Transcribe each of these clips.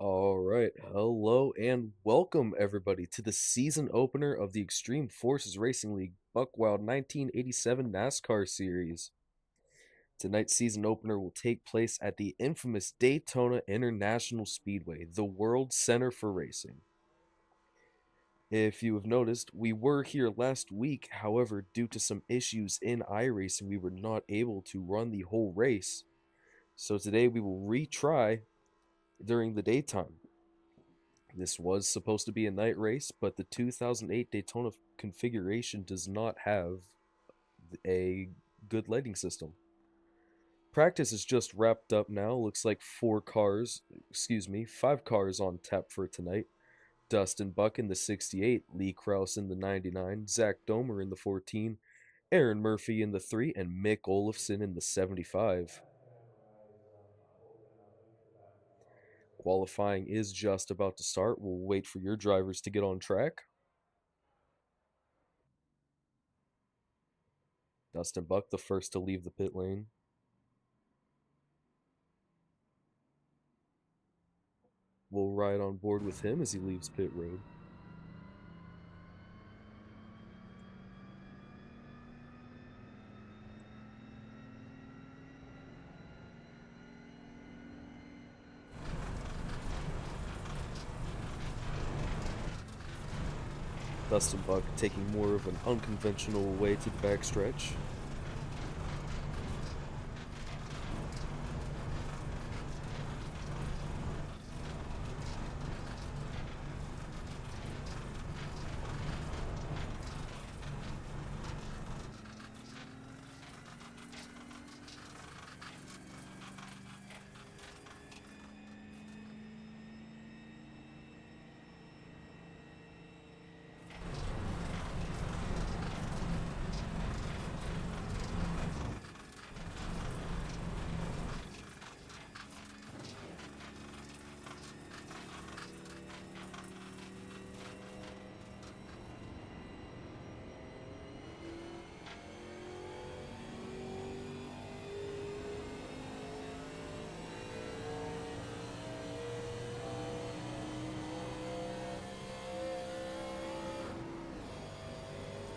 All right. Hello and welcome everybody to the season opener of the Extreme Forces Racing League Buckwild 1987 NASCAR series. Tonight's season opener will take place at the infamous Daytona International Speedway, the world center for racing. If you have noticed, we were here last week. However, due to some issues in iRacing, we were not able to run the whole race. So today we will retry during the daytime. This was supposed to be a night race, but the 2008 Daytona configuration does not have a good lighting system. Practice is just wrapped up now. Looks like five cars on tap for tonight. Dustin Buck in the 68, Lee Krause in the 99, Zach Domer in the 14, Aaron Murphy in the 3, and Mick Olofsson in the 75. Qualifying is just about to start. We'll wait for your drivers to get on track. Dustin Buck, the first to leave the pit lane. We'll ride on board with him as he leaves pit road. Dustin Buck taking more of an unconventional way to the backstretch.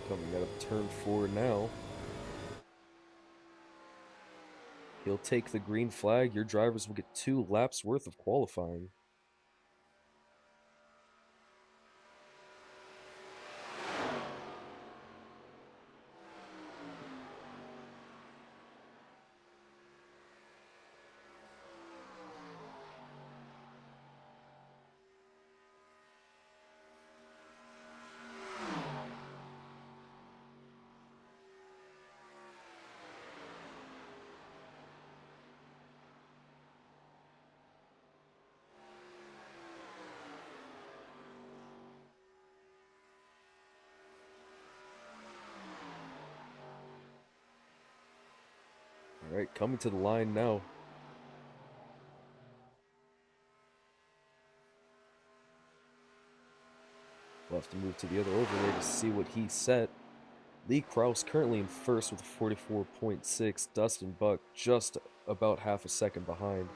Coming out of turn 4 now. He'll take the green flag. Your drivers will get 2 laps worth of qualifying. All right, coming to the line now. We'll have to move to the other overlay to see what he set. Lee Krause currently in first with a 44.6. Dustin Buck just about half a second behind.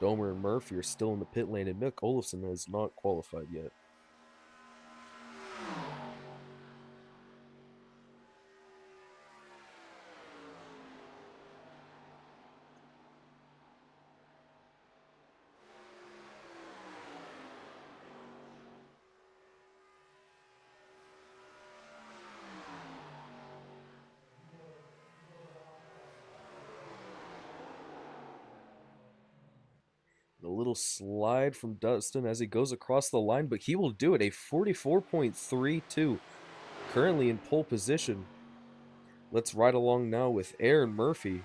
Domer and Murphy are still in the pit lane, and Mick Olofsson has not qualified yet. A little slide from Dustin as he goes across the line, but he will do it. A 44.32, currently in pole position. Let's ride along now with Aaron Murphy.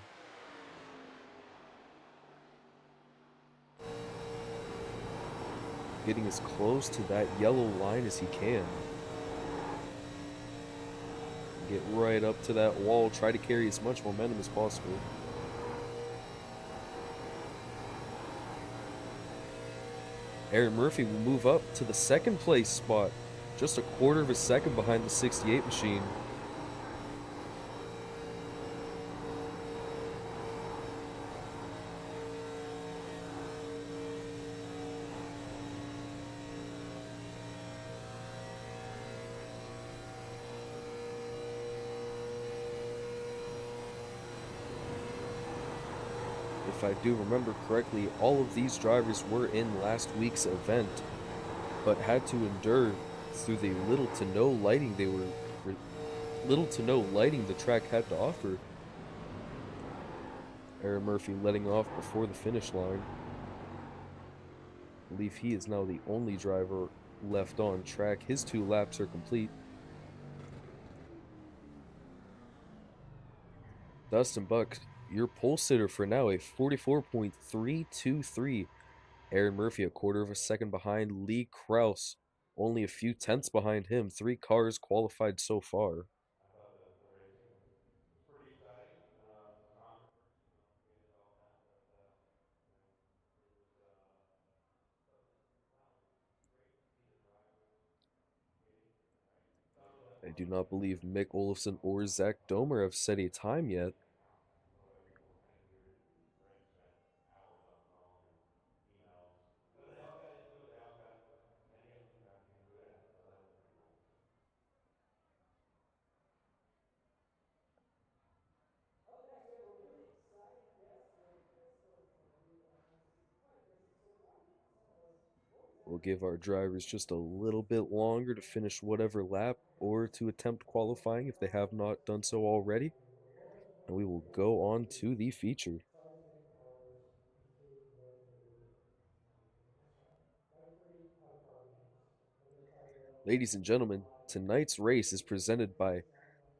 Getting as close to that yellow line as he can. Get right up to that wall, try to carry as much momentum as possible. Aaron Murphy will move up to the second place spot, just a quarter of a second behind the 68 machine. if I do remember correctly, all of these drivers were in last week's event, but had to endure through the little to no lighting the track had to offer. Aaron Murphy letting off before the finish line. I believe he is now the only driver left on track. His 2 laps are complete. Dustin Buck, your pole sitter for now, a 44.323. Aaron Murphy, a quarter of a second behind Lee Kraus, only a few tenths behind him. 3 cars qualified so far. I do not believe Mick Olofsson or Zach Domer have set a time yet. We'll give our drivers just a little bit longer to finish whatever lap or to attempt qualifying if they have not done so already. And we will go on to the feature. Ladies and gentlemen, tonight's race is presented by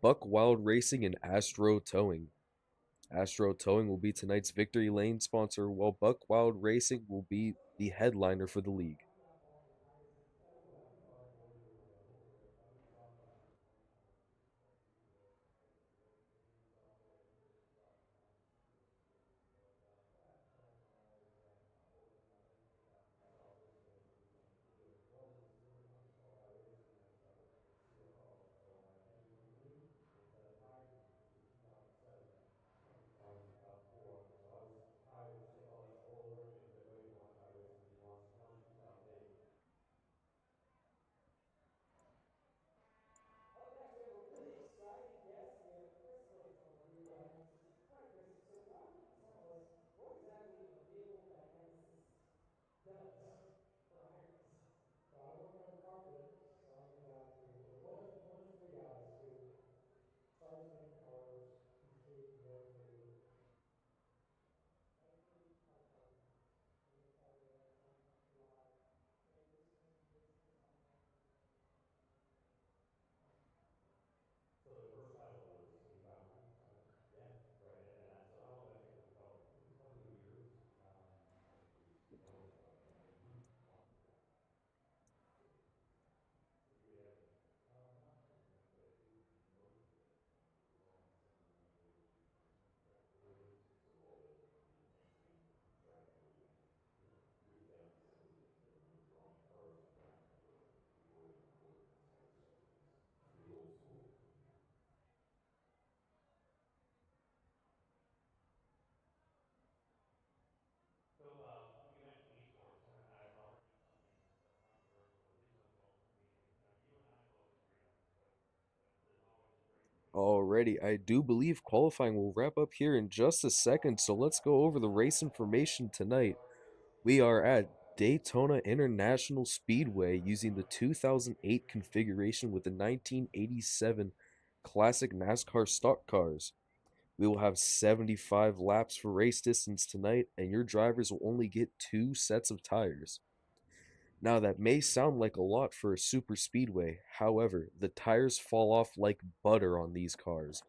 Buck Wild Racing and Astro Towing. Astro Towing will be tonight's victory lane sponsor, while Buck Wild Racing will be the headliner for the league. Alrighty, I do believe qualifying will wrap up here in just a second, so let's go over the race information tonight. We are at Daytona International Speedway using the 2008 configuration with the 1987 classic NASCAR stock cars. We will have 75 laps for race distance tonight, and your drivers will only get 2 sets of tires. Now, that may sound like a lot for a super speedway. However, the tires fall off like butter on these cars.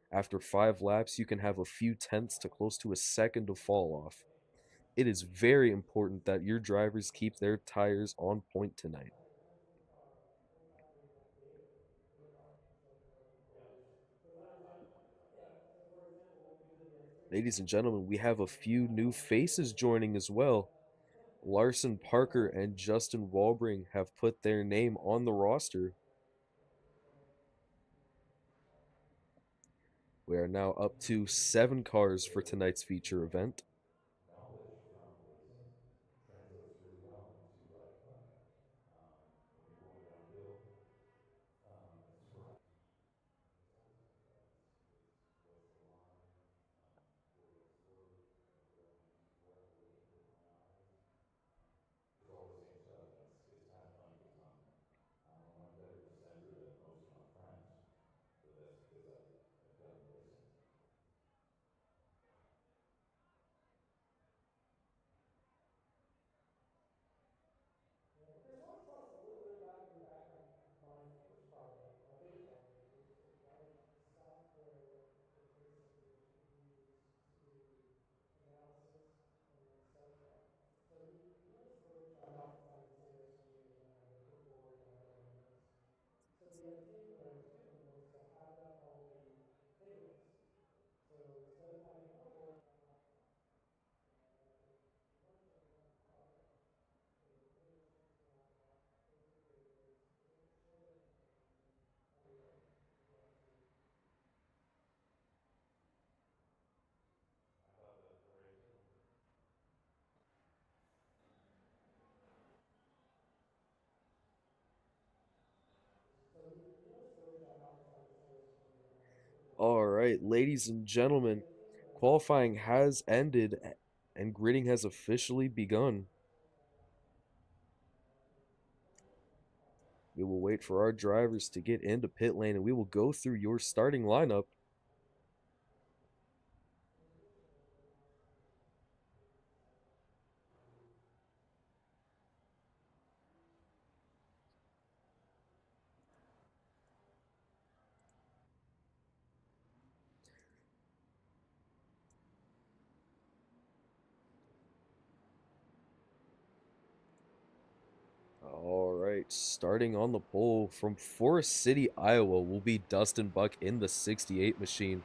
After 5 laps, you can have a few tenths to close to a second of fall off. It is very important that your drivers keep their tires on point tonight. Ladies and gentlemen, we have a few new faces joining as well. Larson Parker and Justin Walbring have put their name on the roster. We are now up to 7 cars for tonight's feature event. All right, ladies and gentlemen, qualifying has ended and gridding has officially begun. We will wait for our drivers to get into pit lane and we will go through your starting lineup. All right, starting on the pole from Forest City, Iowa will be Dustin Buck in the 68 machine.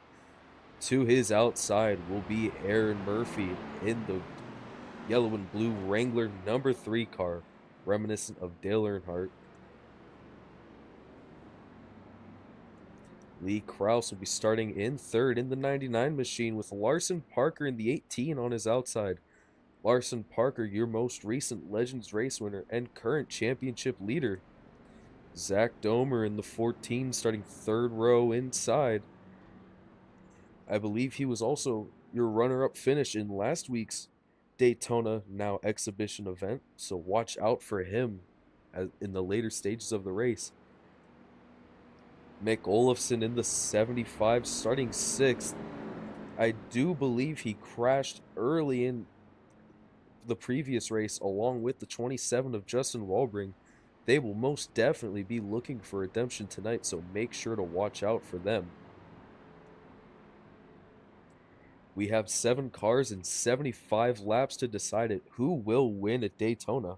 To his outside will be Aaron Murphy in the yellow and blue Wrangler #3 car, reminiscent of Dale Earnhardt. Lee Krause will be starting in third in the 99 machine with Larson Parker in the 18 on his outside. Larson Parker, your most recent Legends race winner and current championship leader. Zach Domer in the 14 starting third row inside. I believe he was also your runner-up finish in last week's Daytona now exhibition event, so watch out for him in the later stages of the race. Mick Olofsson in the 75 starting sixth. I do believe he crashed early in the previous race along with the 27 of Justin Walbring. They will most definitely be looking for redemption tonight, so make sure to watch out for them. We have 7 cars and 75 laps to decide it. Who will win at Daytona?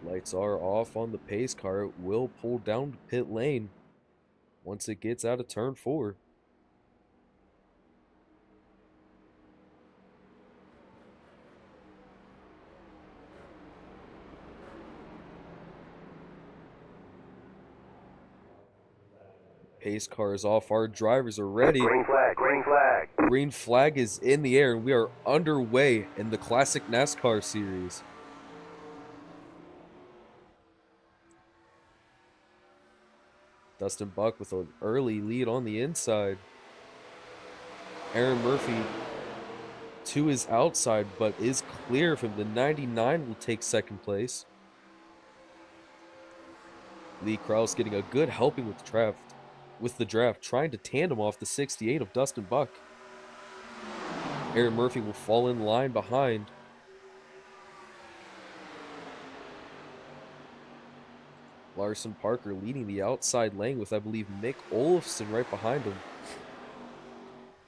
Lights are off on the pace car. It will pull down to pit lane once it gets out of turn 4. Pace car is off. Our drivers are ready. Green flag, green flag. Green flag is in the air, and we are underway in the Classic NASCAR Series. Dustin Buck with an early lead on the inside. Aaron Murphy to his outside, but is clear of him. The 99 will take second place. Lee Krause getting a good helping with the draft, trying to tandem off the 68 of Dustin Buck. Aaron Murphy will fall in line behind. Larson Parker leading the outside lane with, I believe, Mick Olofsson right behind him.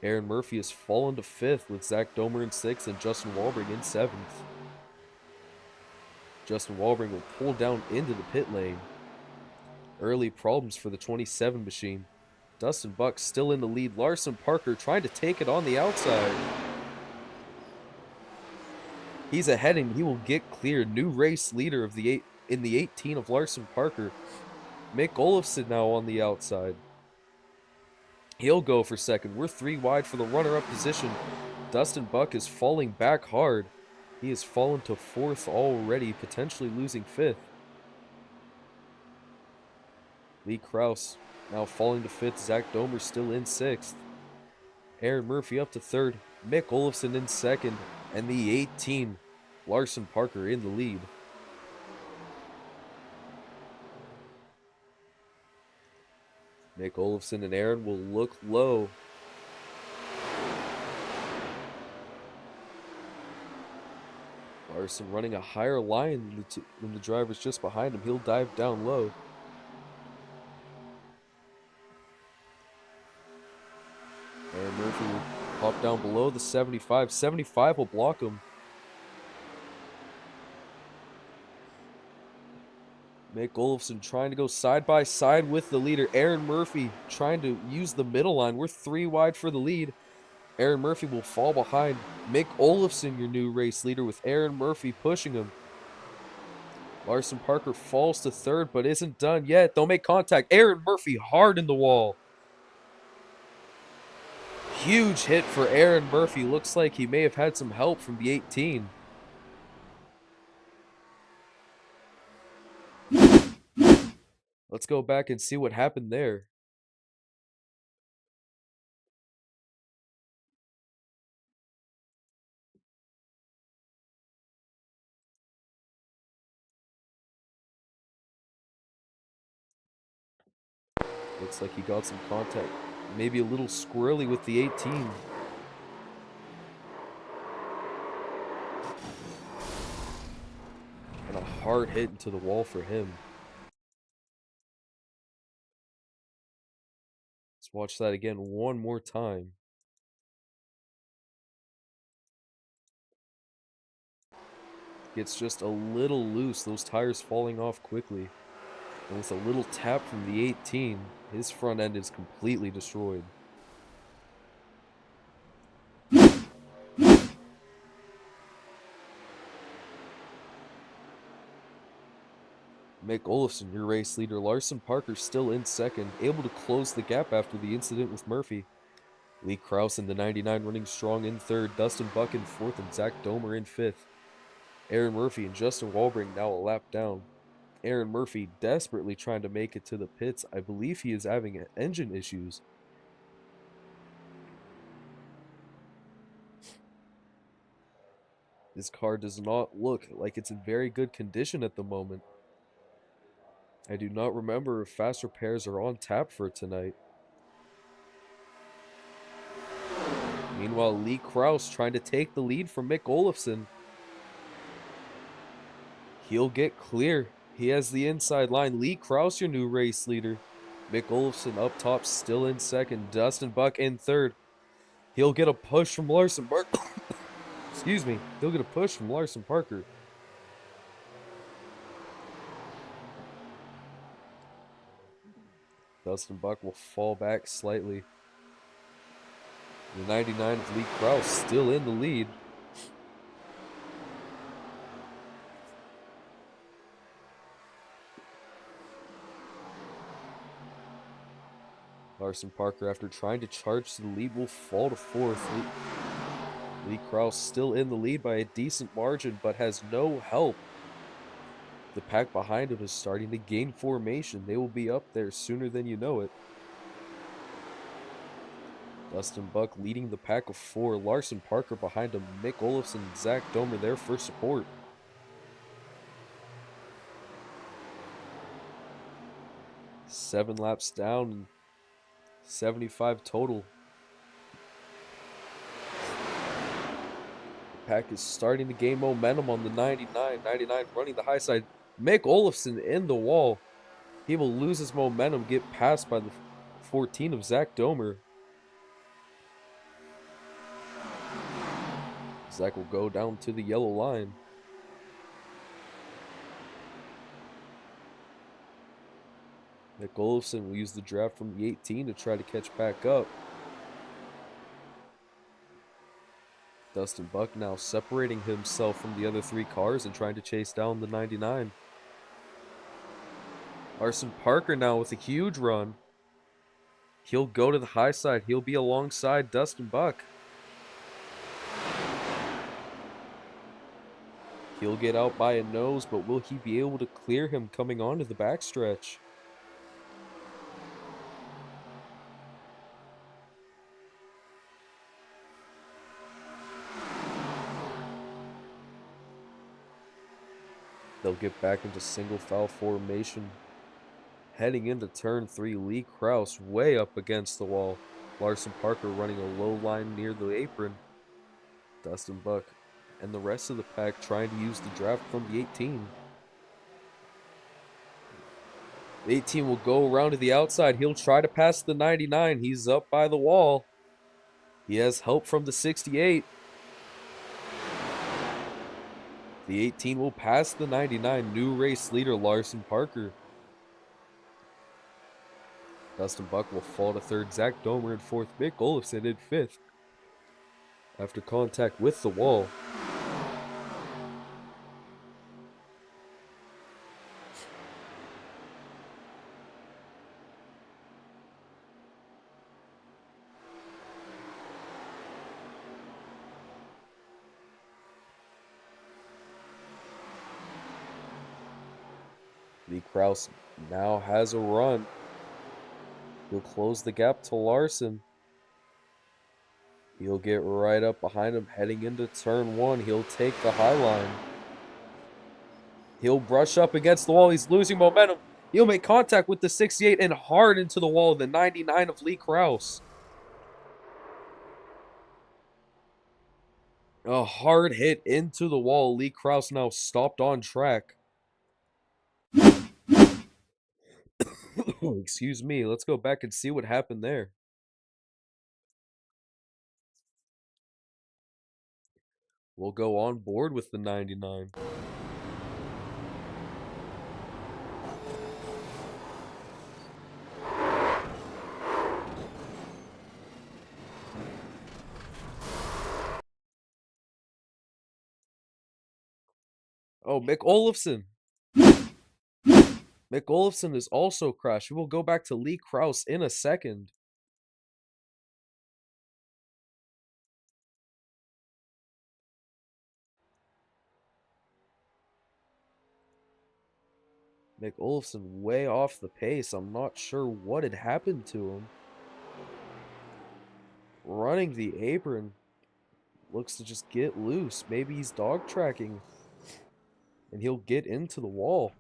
Aaron Murphy has fallen to 5th with Zach Domer in 6th and Justin Walbring in 7th. Justin Walbring will pull down into the pit lane. Early problems for the 27 machine. Dustin Buck still in the lead. Larson Parker trying to take it on the outside. He's ahead and he will get clear. New race leader of the 18 of Larson Parker. Mick Olofsson now on the outside. He'll go for second. We're 3 wide for the runner-up position. Dustin Buck is falling back hard. He has fallen to 4th already, potentially losing 5th. Lee Krause now falling to 5th. Zach Domer still in 6th. Aaron Murphy up to 3rd. Mick Olofsson in 2nd. And the 18, Larson Parker in the lead. Mick Olofsson and Aaron will look low. Larson running a higher line than the drivers just behind him. He'll dive down low. Aaron Murphy will pop down below the 75. 75 will block him. Mick Olofsson trying to go side by side with the leader. Aaron Murphy trying to use the middle line. We're 3 wide for the lead. Aaron Murphy will fall behind. Mick Olofsson, your new race leader, with Aaron Murphy pushing him. Larson Parker falls to 3rd, but isn't done yet. They'll make contact. Aaron Murphy hard in the wall. Huge hit for Aaron Murphy. Looks like he may have had some help from the 18. Let's go back and see what happened there. Looks like he got some contact. Maybe a little squirrely with the 18. And a hard hit into the wall for him. Let's watch that again one more time. Gets just a little loose, those tires falling off quickly. And with a little tap from the 18, his front end is completely destroyed. Mick Olofsson, your race leader. Larson Parker still in second, able to close the gap after the incident with Murphy. Lee Krause in the 99 running strong in third, Dustin Buck in fourth, and Zach Domer in fifth. Aaron Murphy and Justin Walbring now a lap down. Aaron Murphy desperately trying to make it to the pits. I believe he is having engine issues. This car does not look like it's in very good condition at the moment. I do not remember if fast repairs are on tap for tonight. Meanwhile, Lee Krause trying to take the lead from Mick Olofsson. He'll get clear. He has the inside line. Lee Krause, your new race leader. Mick Olofsson up top, still in second. Dustin Buck in third. He'll get a push from Larson Parker. Excuse me. He'll get a push from Larson Parker. Dustin Buck will fall back slightly. The 99 of Lee Krause still in the lead. Larson Parker, after trying to charge to the lead, will fall to fourth. Lee Krause still in the lead by a decent margin, but has no help. The pack behind him is starting to gain formation. They will be up there sooner than you know it. Dustin Buck leading the pack of four. Larson Parker behind him. Mick Olofsson and Zach Domer there for support. Seven laps down and 75 total. The pack is starting to gain momentum on the 99. 99 running the high side. Mick Olofsson in the wall. He will lose his momentum, get passed by the 14 of Zach Domer. Zach will go down to the yellow line. Mick Olofsson will use the draft from the 18 to try to catch back up. Dustin Buck now separating himself from the other three cars and trying to chase down the 99. Larson Parker now with a huge run. He'll go to the high side. He'll be alongside Dustin Buck. He'll get out by a nose, but will he be able to clear him coming onto the backstretch? They'll get back into single foul formation. Heading into turn 3, Lee Krause way up against the wall. Larson Parker running a low line near the apron. Dustin Buck and the rest of the pack trying to use the draft from the 18. The 18 will go around to the outside. He'll try to pass the 99. He's up by the wall. He has help from the 68. The 18 will pass the 99. New race leader Larson Parker. Dustin Buck will fall to third. Zach Domer in fourth. Mick Olofsson in fifth. After contact with the wall. Lee Kraus now has a run. He'll close the gap to Larson. He'll get right up behind him heading into turn one. He'll take the high line. He'll brush up against the wall. He's losing momentum. He'll make contact with the 68 and hard into the wall, the 99 of Lee Kraus. A hard hit into the wall. Lee Kraus now stopped on track. Excuse me. Let's go back and see what happened there. We'll go on board with the 99. Oh, Mick Olofsson. Mick Olofsson is also crashed. We will go back to Lee Kraus in a second. Mick Olofsson way off the pace. I'm not sure what had happened to him. Running the apron. Looks to just get loose. Maybe he's dog tracking. And he'll get into the wall.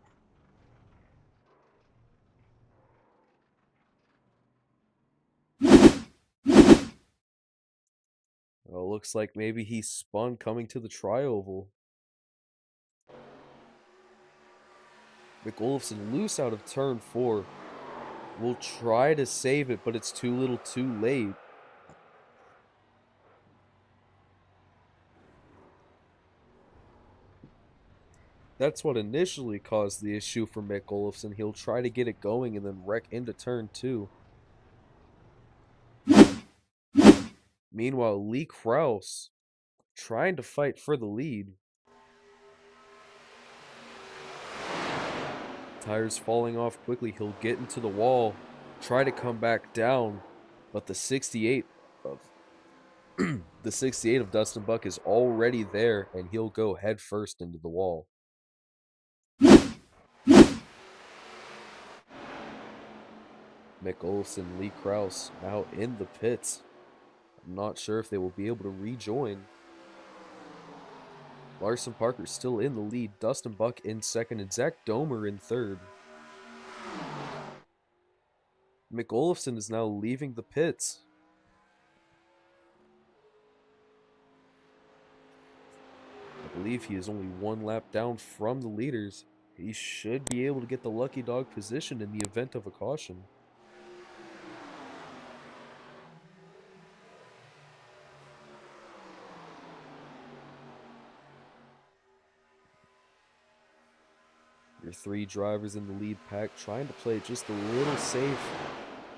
Oh, looks like maybe he spun coming to the tri-oval. Mick Olofsson loose out of turn 4. Will try to save it, but it's too little too late. That's what initially caused the issue for Mick Olofsson. He'll try to get it going and then wreck into turn 2. Meanwhile, Lee Kraus trying to fight for the lead. Tires falling off quickly. He'll get into the wall, try to come back down, but the 68 of the 68 of Dustin Buck is already there, and he'll go head first into the wall. Mick Olofsson, Lee Kraus now in the pits. I'm not sure if they will be able to rejoin. Larson Parker still in the lead. Dustin Buck in second and Zach Domer in third. Mick Olofsson is now leaving the pits. I believe he is only one lap down from the leaders. He should be able to get the lucky dog position in the event of a caution. Your 3 drivers in the lead pack trying to play just a little safe.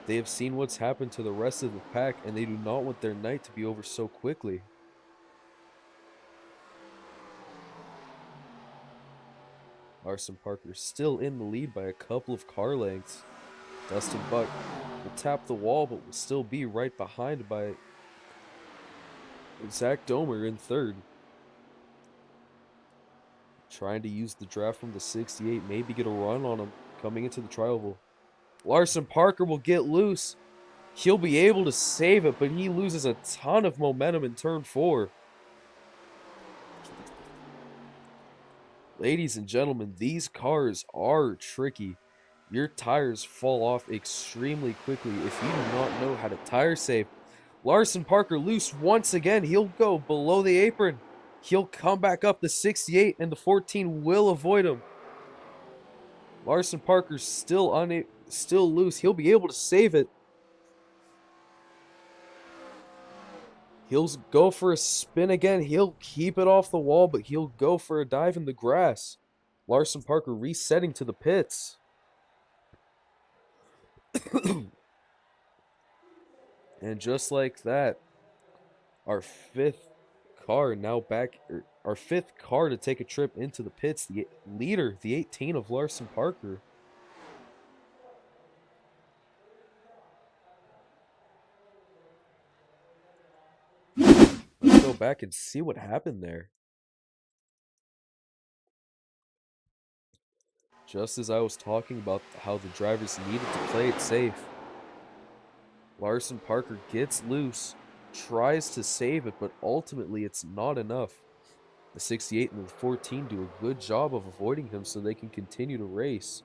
They have seen what's happened to the rest of the pack, and they do not want their night to be over so quickly. Larson Parker still in the lead by a couple of car lengths. Dustin Buck will tap the wall, but will still be right behind by Zach Domer in third. Trying to use the draft from the 68, maybe get a run on him coming into the tri-oval. Larson Parker will get loose. He'll be able to save it, but he loses a ton of momentum in turn 4. Ladies and gentlemen, these cars are tricky. Your tires fall off extremely quickly if you do not know how to tire save. Larson Parker loose once again. He'll go below the apron. He'll come back up the 68, and the 14 will avoid him. Larson Parker's still loose. He'll be able to save it. He'll go for a spin again. He'll keep it off the wall, but he'll go for a dive in the grass. Larson Parker resetting to the pits. And just like that, our fifth car to take a trip into the pits, the leader, the 18 of Larson Parker. Let's go back and see what happened there. Just as I was talking about how the drivers needed to play it safe, Larson Parker gets loose, tries to save it, but ultimately it's not enough. The 68 and the 14 do a good job of avoiding him so they can continue to race.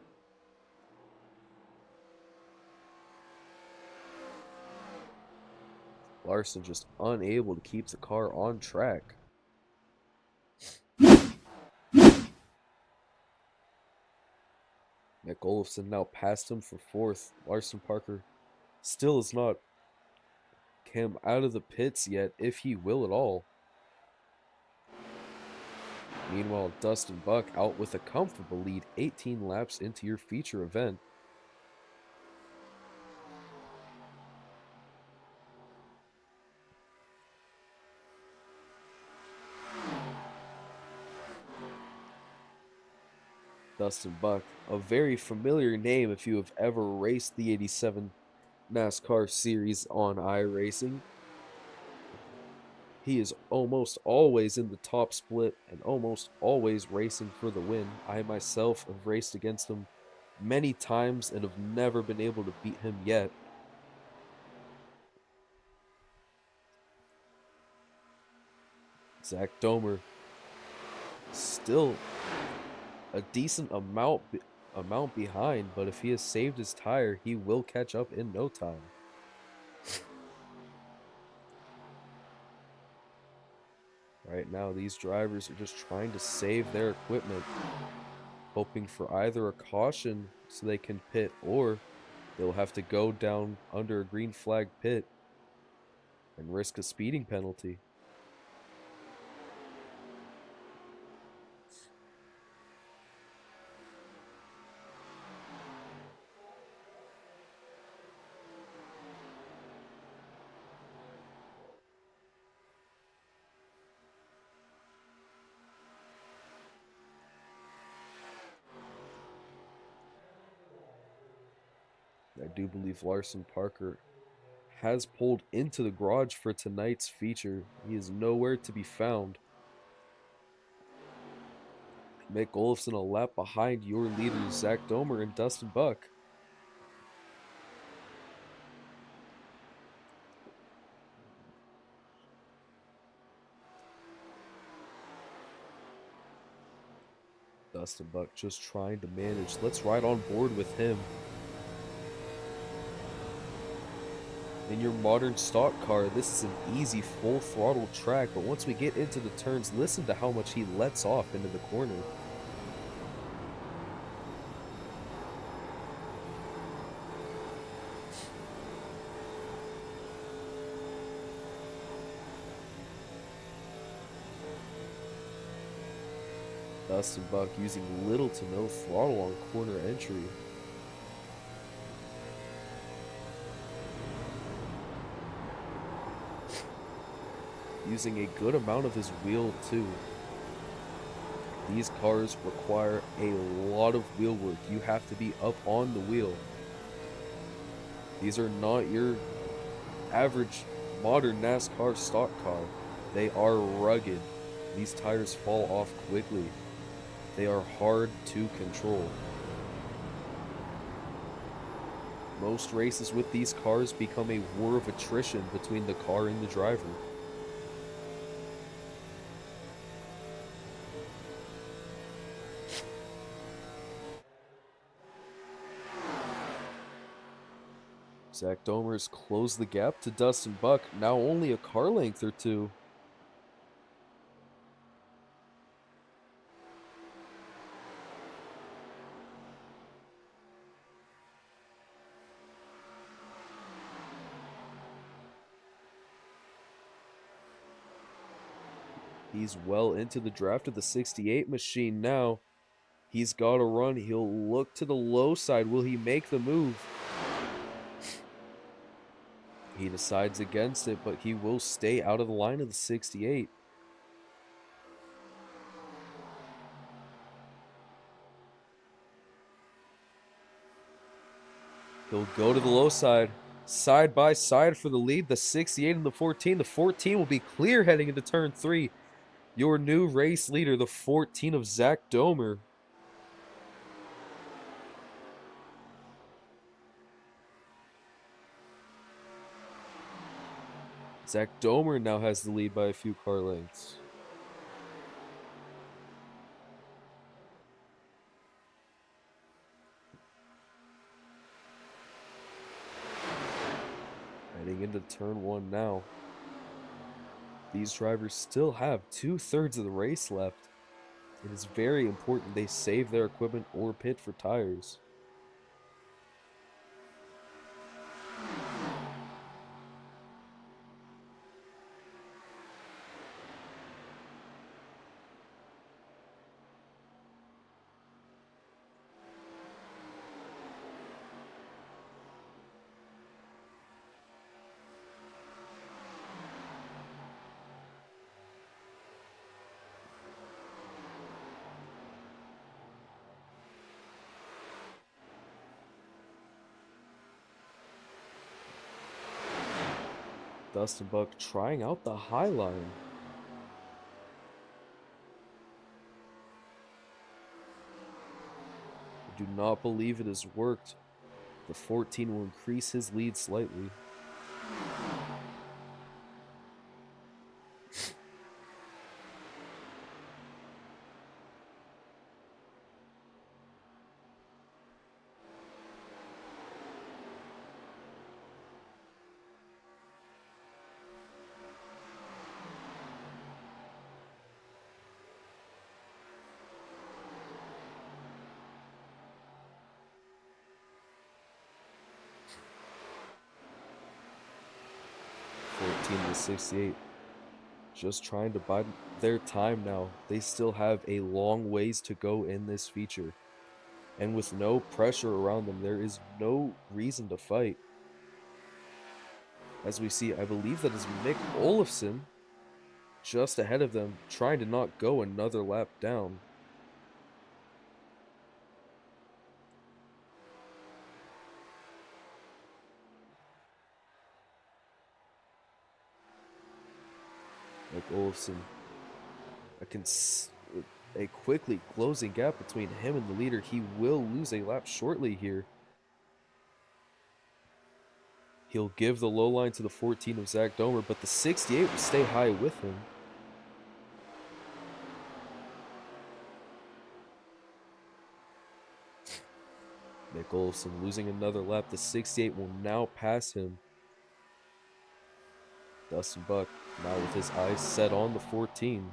Larson just unable to keep the car on track. Nick Olofsson now passed him for fourth. Larson Parker still has not come out of the pits yet, if he will at all. Meanwhile, Dustin Buck out with a comfortable lead 18 laps into your feature event. Dustin Buck, a very familiar name if you have ever raced the 87 NASCAR series on iRacing. He is almost always in the top split and almost always racing for the win. I myself have raced against him many times and have never been able to beat him yet. Zach Domer still a decent amount behind, but if he has saved his tire, he will catch up in no time. Right now, these drivers are just trying to save their equipment, hoping for either a caution so they can pit, or they'll have to go down under a green flag pit and risk a speeding penalty. I do believe Larson Parker has pulled into the garage for tonight's feature. He is nowhere to be found. Mick Olofsson a lap behind your leaders, Zach Domer and Dustin Buck. Dustin Buck just trying to manage. Let's ride on board with him. In your modern stock car, this is an easy full throttle track, but once we get into the turns, listen to how much he lets off into the corner. Dustin Buck using little to no throttle on corner entry. Using a good amount of his wheel too. These cars require a lot of wheel work. You have to be up on the wheel. These are not your average modern NASCAR stock car. They are rugged. These tires fall off quickly. They are hard to control. Most races with these cars become a war of attrition between the car and the driver. Zach Domer has closed the gap to Dustin Buck, now only a car length or two. He's well into the draft of the 68 machine now. He's got to run. He'll look to the low side. Will he make the move? He decides against it, but he will stay out of the line of the 68. He'll go to the low side by side for the lead. The 68 and the 14. The 14 will be clear heading into turn 3. Your new race leader, the 14 of Zach Domer. Zach Domer now has the lead by a few car lengths. Heading into turn one now. These drivers still have 2/3 of the race left. It is very important they save their equipment or pit for tires. Dustin Buck trying out the high line. I do not believe it has worked. The 14 will increase his lead slightly. To 68. Just trying to bide their time now. They still have a long ways to go in this feature. And with no pressure around them, there is no reason to fight. As we see, I believe that is Mick Olofsson just ahead of them, trying to not go another lap down. Mick Olofsson, a quickly closing gap between him and the leader. He will lose a lap shortly here. He'll give the low line to the 14 of Zach Domer, but the 68 will stay high with him. Mick Olofsson losing another lap. The 68 will now pass him. Dustin Buck now with his eyes set on the 14.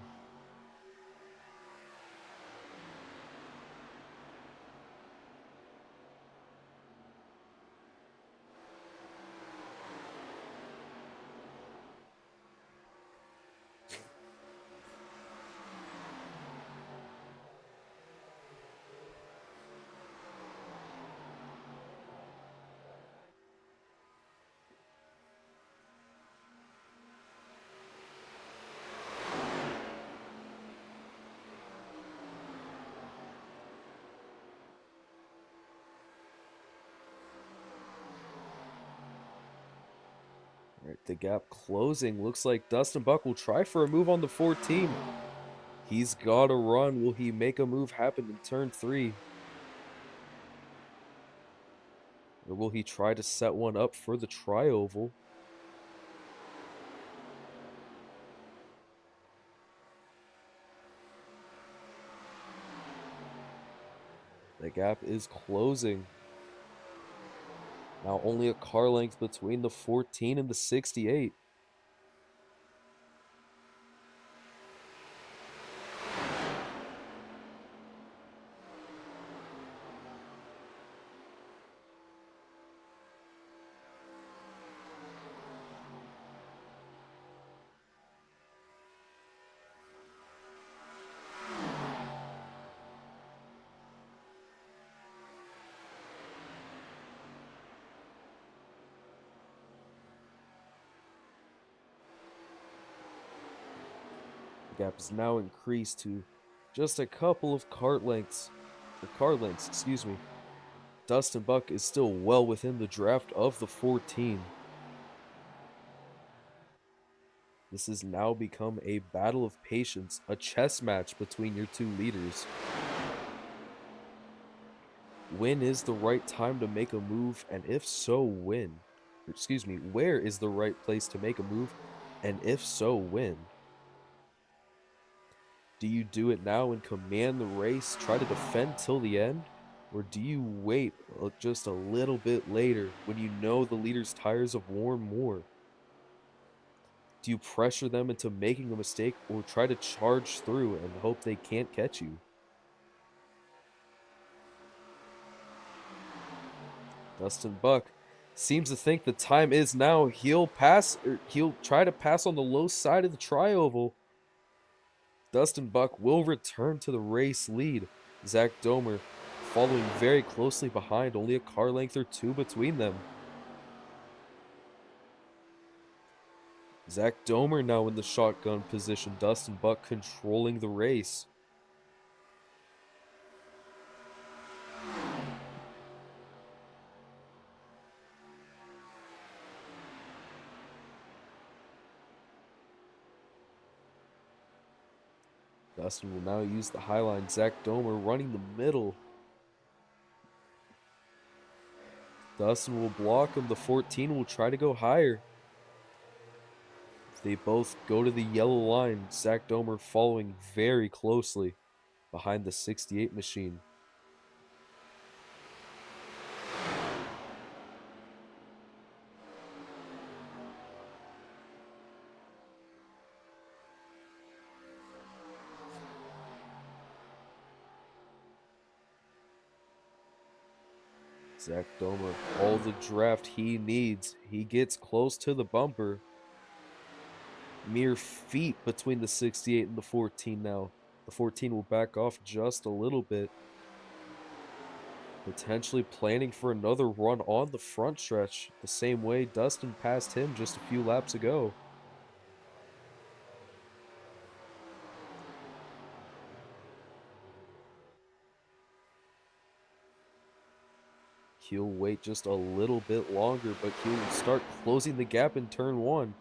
Right, the gap closing. Looks like Dustin Buck will try for a move on the 14. He's got to run. Will he make a move happen in turn 3? Or will he try to set one up for the tri-oval? The gap is closing. Now only a car length between the 14 and the 68. The gap is now increased to just a couple of car lengths, excuse me. Dustin Buck is still well within the draft of the 14. This has now become a battle of patience, a chess match between your two leaders. When is the right time to make a move, and if so, when? Excuse me, where is the right place to make a move, And if so, when? Do you do it now and command the race, try to defend till the end? Or do you wait just a little bit later when you know the leader's tires have worn more? Do you pressure them into making a mistake or try to charge through and hope they can't catch you? Dustin Buck seems to think the time is now. He'll try to pass on the low side of the trioval. Dustin Buck will return to the race lead. Zach Domer following very closely behind, only a car length or two between them. Zach Domer now in the shotgun position. Dustin Buck controlling the race. Dustin will now use the high line. Zach Domer running the middle. Dustin will block him. The 14 will try to go higher. They both go to the yellow line. Zach Domer following very closely behind the 68 machine. Zach Domer, all the draft he needs. He gets close to the bumper. Mere feet between the 68 and the 14 now. The 14 will back off just a little bit. Potentially planning for another run on the front stretch, the same way Dustin passed him just a few laps ago. He'll wait just a little bit longer, but he'll start closing the gap in turn one.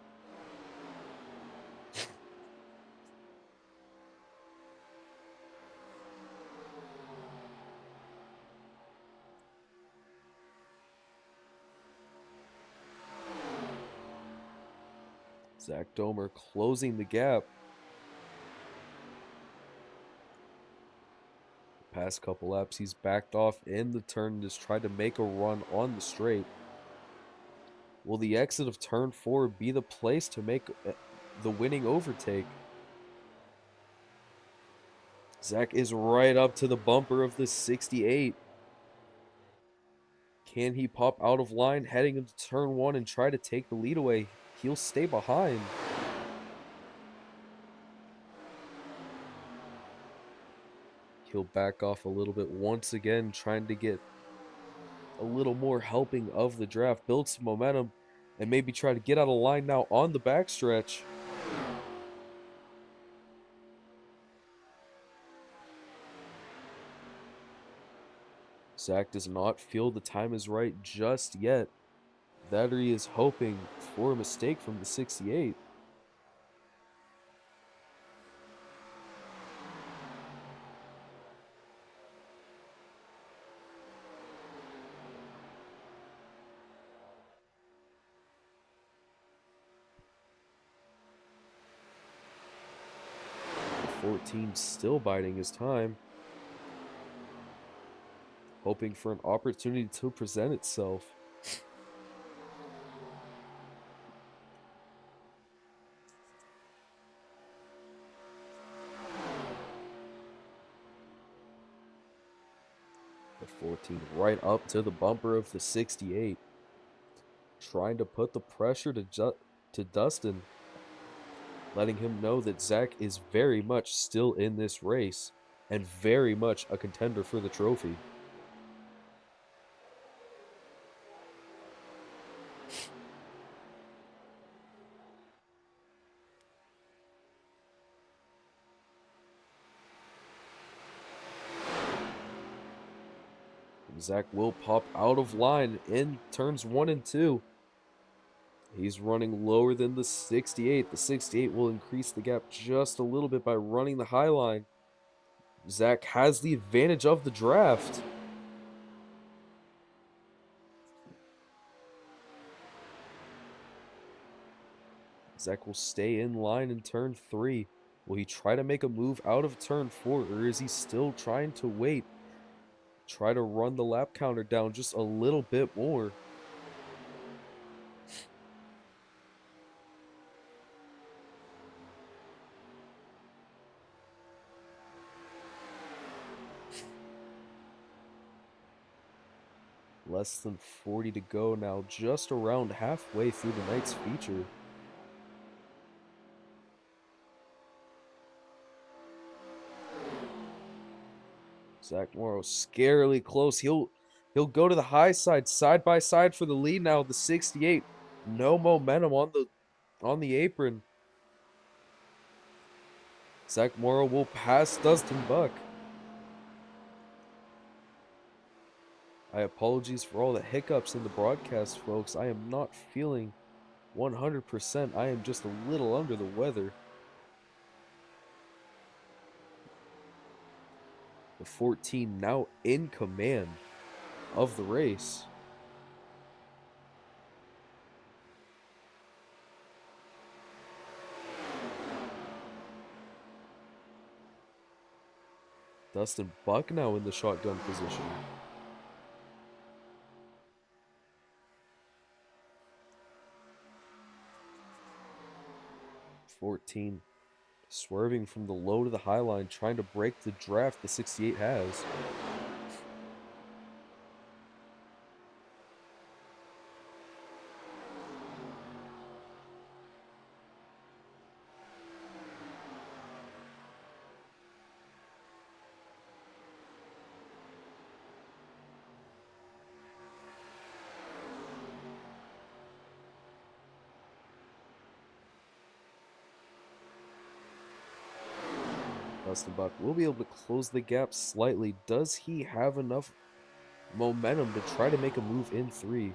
Zach Domer closing the gap. The past couple laps, he's backed off in the turn and just tried to make a run on the straight. Will the exit of turn 4 be the place to make the winning overtake? Zach is right up to the bumper of the 68. Can he pop out of line heading into turn 1 and try to take the lead away? He'll stay behind. He'll back off a little bit once again, trying to get a little more helping of the draft, build some momentum, and maybe try to get out of line now on the backstretch. Zach does not feel the time is right just yet. That he is hoping for a mistake from the 68. The 14 still biding his time, hoping for an opportunity to present itself. The 14 right up to the bumper of the 68, trying to put the pressure to Dustin, letting him know that Zach is very much still in this race and very much a contender for the trophy. Zach will pop out of line in turns 1 and 2. He's running lower than the 68. The 68 will increase the gap just a little bit by running the high line. Zach has the advantage of the draft. Zach will stay in line in turn 3. Will he try to make a move out of turn 4, or is he still trying to wait? Try to run the lap counter down just a little bit more. Less than 40 to go now, just around halfway through the night's feature. Zach Morrow scarily close. He'll go to the high side by side for the lead now. The 68, no momentum on the apron. Zach Morrow will pass Dustin Buck. I apologize for all the hiccups in the broadcast, folks. I am not feeling 100%. I am just a little under the weather. The 14 now in command of the race. Dustin Buck now in the shotgun position. .14 swerving from the low to the high line, trying to break the draft the 68 has. Dustin Buck will be able to close the gap slightly. Does he have enough momentum to try to make a move in 3?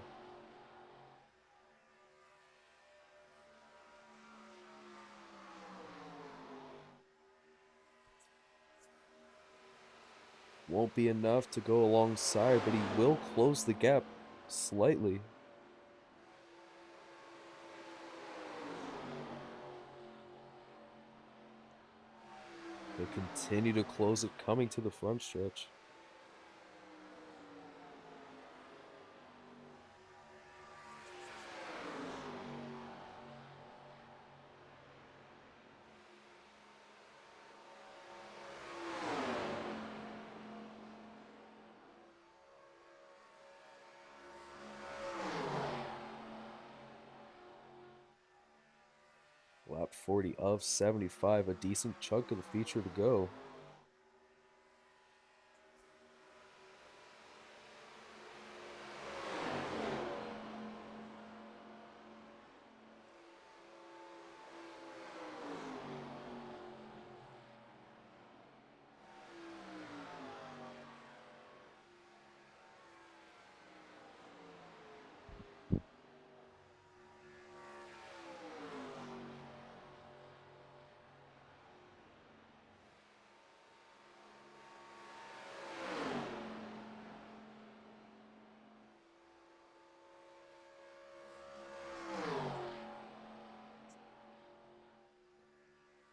Won't be enough to go alongside, but he will close the gap slightly. They continue to close it, coming to the front stretch. Lap 40 of 75, a decent chunk of the feature to go.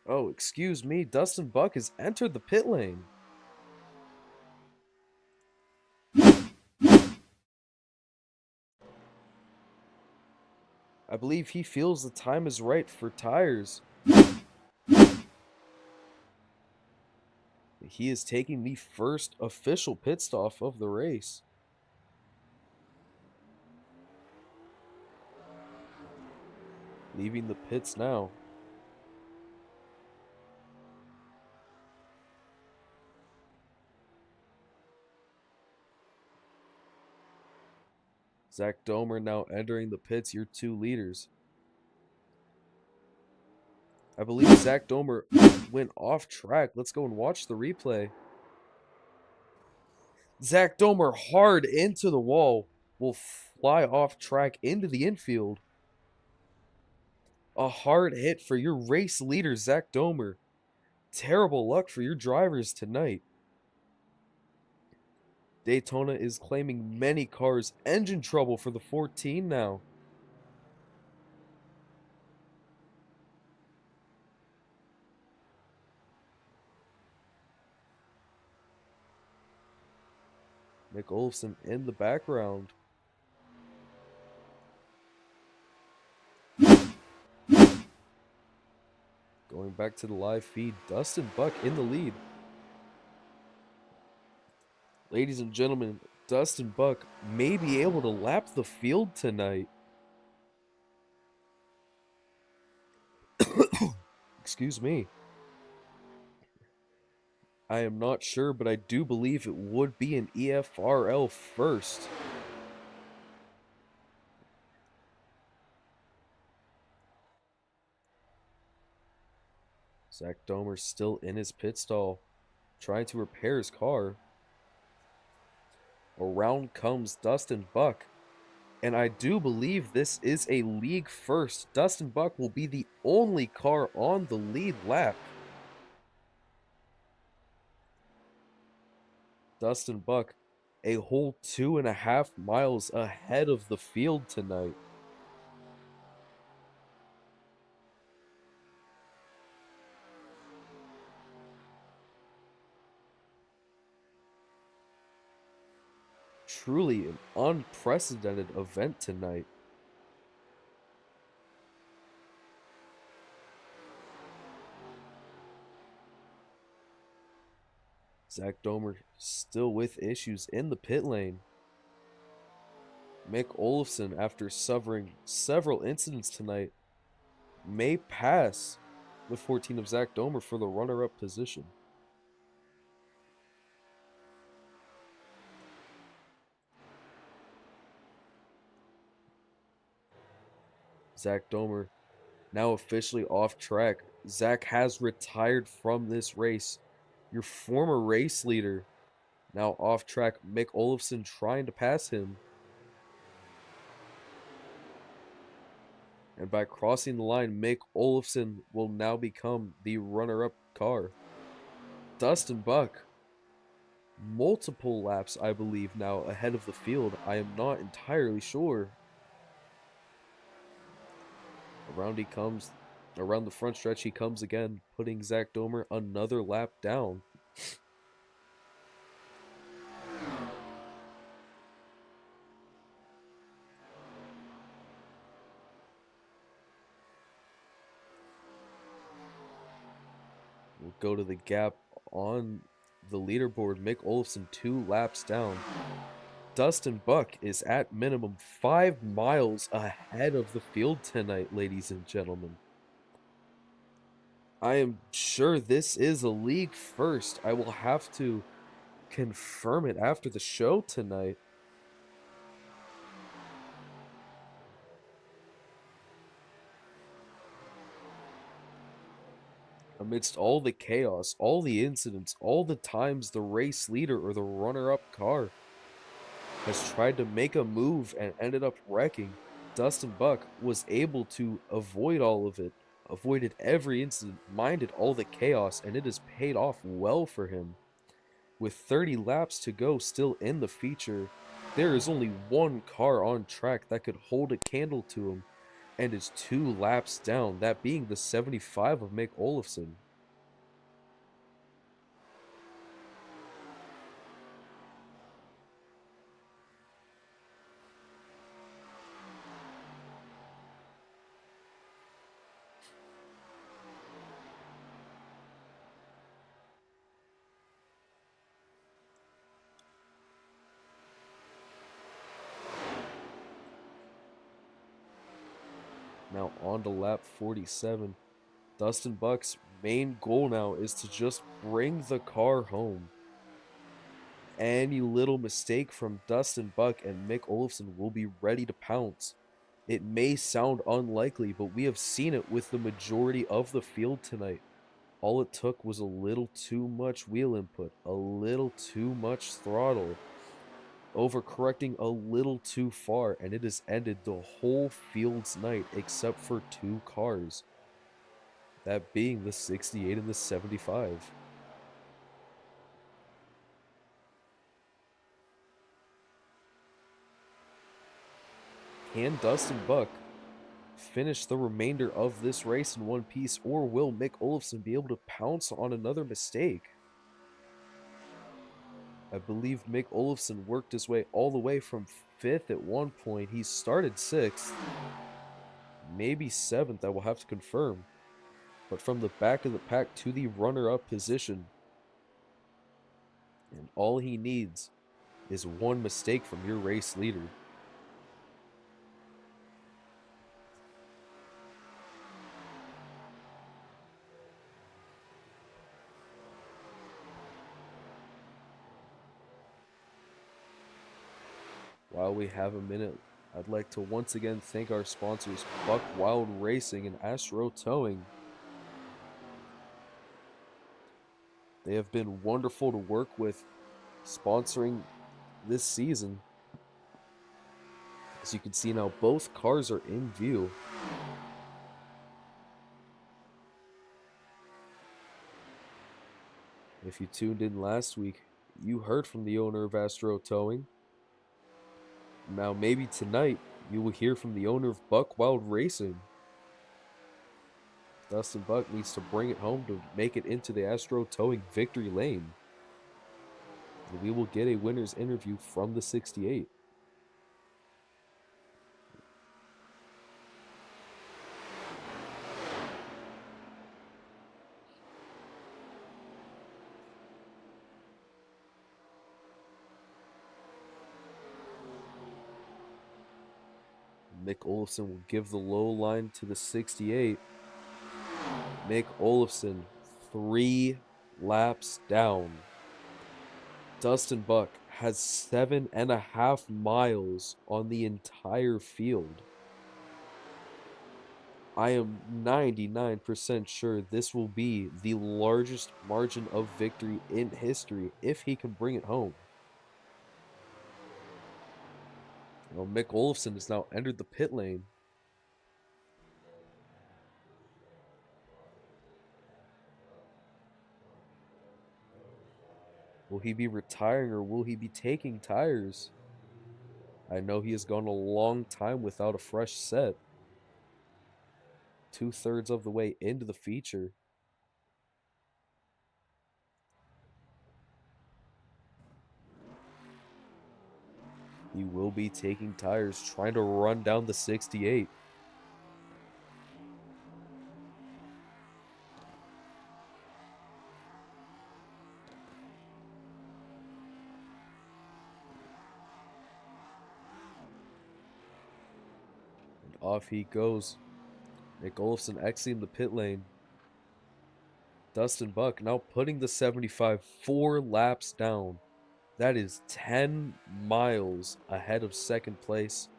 Oh, excuse me, Dustin Buck has entered the pit lane. I believe he feels the time is right for tires. He is taking the first official pit stop of the race. Leaving the pits now. Zach Domer now entering the pits, your 2 leaders. I believe Zach Domer went off track. Let's go and watch the replay. Zach Domer hard into the wall. Will fly off track into the infield. A hard hit for your race leader, Zach Domer. Terrible luck for your drivers tonight. Daytona is claiming many cars engine trouble for the 14 now. Mick Olofsson in the background. Going back to the live feed, Dustin Buck in the lead. Ladies and gentlemen, Dustin Buck may be able to lap the field tonight. Excuse me. I am not sure, but I do believe it would be an EFRL first. Zach Domer still in his pit stall, trying to repair his car. Around comes Dustin Buck. And I do believe this is a league first. Dustin Buck will be the only car on the lead lap. Dustin Buck, a whole 2.5 miles ahead of the field tonight. Truly an unprecedented event tonight. Zach Domer still with issues in the pit lane. Mick Olofsson, after suffering several incidents tonight, may pass the 14 of Zach Domer for the runner-up position. Zach Domer now officially off track. Zach has retired from this race. Your former race leader now off track. Mick Olofsson trying to pass him. And by crossing the line, Mick Olofsson will now become the runner-up car. Dustin Buck, multiple laps, I believe, now ahead of the field. I am not entirely sure. Around he comes. Around the front stretch he comes again, putting Zach Domer another lap down. We'll go to the gap on the leaderboard. Mick Olofsson 2 laps down. Dustin Buck is at minimum 5 miles ahead of the field tonight, ladies and gentlemen. I am sure this is a league first. I will have to confirm it after the show tonight. Amidst all the chaos, all the incidents, all the times the race leader or the runner-up car has tried to make a move and ended up wrecking, Dustin Buck was able to avoid all of it, avoided every incident, minded all the chaos, and it has paid off well for him. With 30 laps to go still in the feature, there is only one car on track that could hold a candle to him, and is 2 laps down, that being the 75 of Mick Olofsson. Now on to lap 47. Dustin Buck's main goal now is to just bring the car home. Any little mistake from Dustin Buck and Mick Olofsson will be ready to pounce. It may sound unlikely, but we have seen it with the majority of the field tonight. All it took was a little too much wheel input, a little too much throttle, overcorrecting a little too far, and it has ended the whole field's night except for 2 cars. That being the 68 and the 75. Can Dustin Buck finish the remainder of this race in one piece, or will Mick Olofsson be able to pounce on another mistake? I believe Mick Olofsson worked his way all the way from fifth at one point. He started sixth, maybe seventh. I will have to confirm. But from the back of the pack to the runner-up position, and all he needs is one mistake from your race leader. While we have a minute, I'd like to once again thank our sponsors, Buck Wild Racing and Astro Towing. They have been wonderful to work with, sponsoring this season. As you can see now, both cars are in view. If you tuned in last week, you heard from the owner of Astro Towing. Now, maybe tonight, you will hear from the owner of Buck Wild Racing. Dustin Buck needs to bring it home to make it into the Astro Towing victory lane. And we will get a winner's interview from the 68. Mick Olofsson will give the low line to the 68. Mick Olofsson, 3 laps down. Dustin Buck has 7.5 miles on the entire field. I am 99% sure this will be the largest margin of victory in history if he can bring it home. Mick Olofsson has now entered the pit lane. Will he be retiring or will he be taking tires? I know he has gone a long time without a fresh set. 2/3 of the way into the feature. He will be taking tires, trying to run down the 68. And off he goes. Nick Olofsson exiting the pit lane. Dustin Buck now putting the 75 4 laps down. That is 10 miles ahead of second place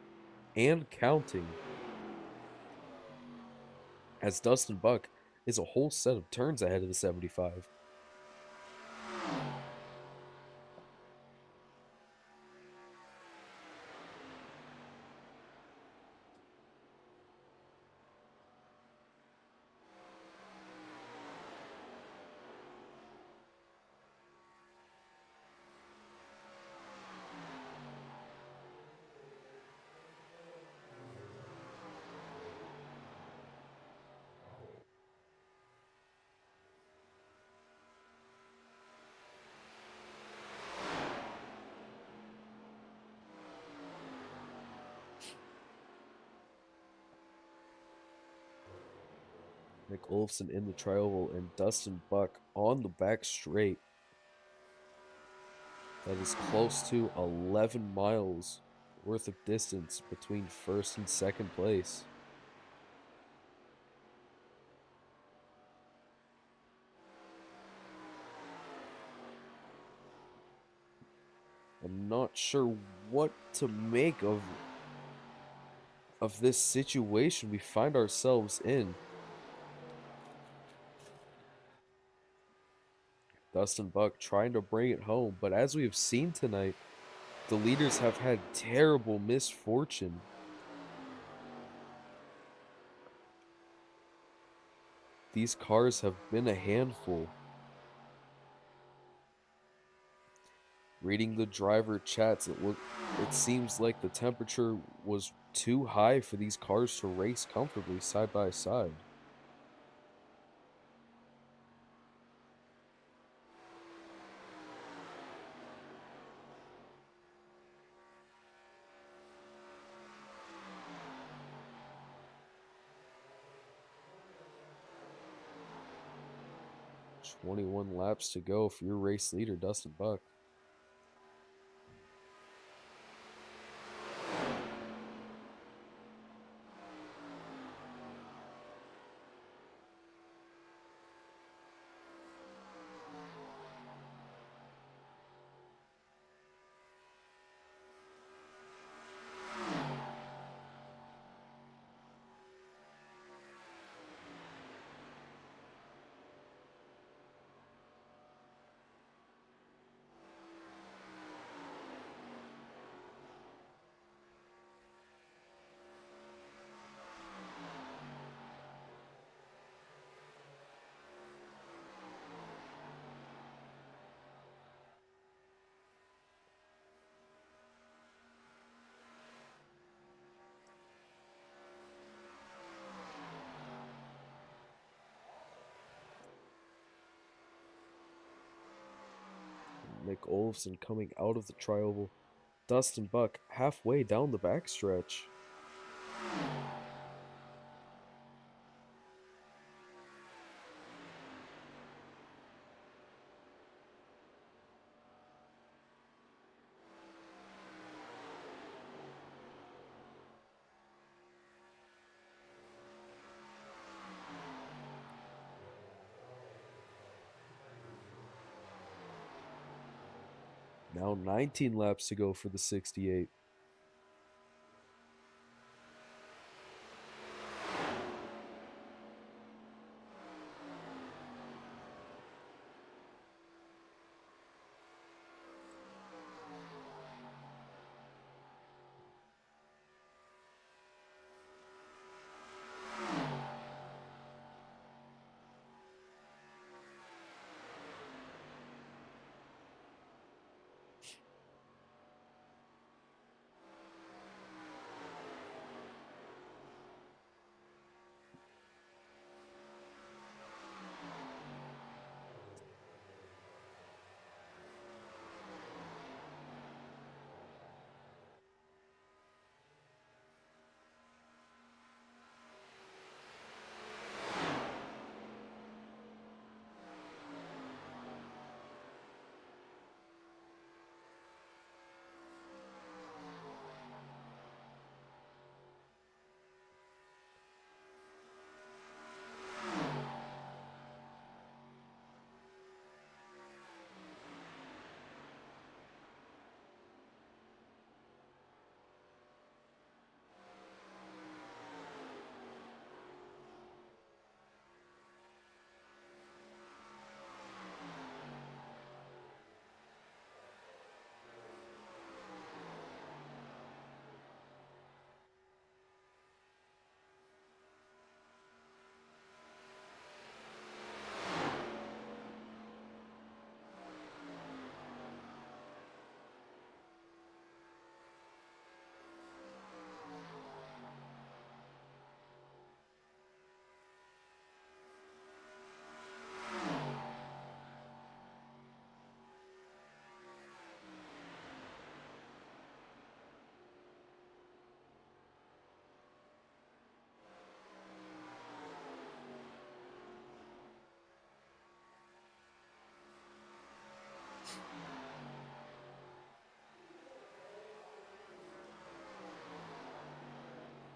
and counting. As Dustin Buck is a whole set of turns ahead of the 75. Nick Olofsson in the trioval and Dustin Buck on the back straight. That is close to 11 miles worth of distance between first and second place. I'm not sure what to make of this situation we find ourselves in. Dustin Buck trying to bring it home, but as we have seen tonight, the leaders have had terrible misfortune. These cars have been a handful. Reading the driver chats, it seems like the temperature was too high for these cars to race comfortably side by side. 21 laps to go for your race leader, Dustin Buck. Nick Olofsson coming out of the trioval. Dustin Buck halfway down the backstretch. Now 19 laps to go for the 68.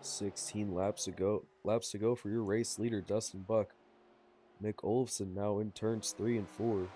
Sixteen laps to go for your race leader, Dustin Buck. Nick Olofsson now in turns 3 and 4.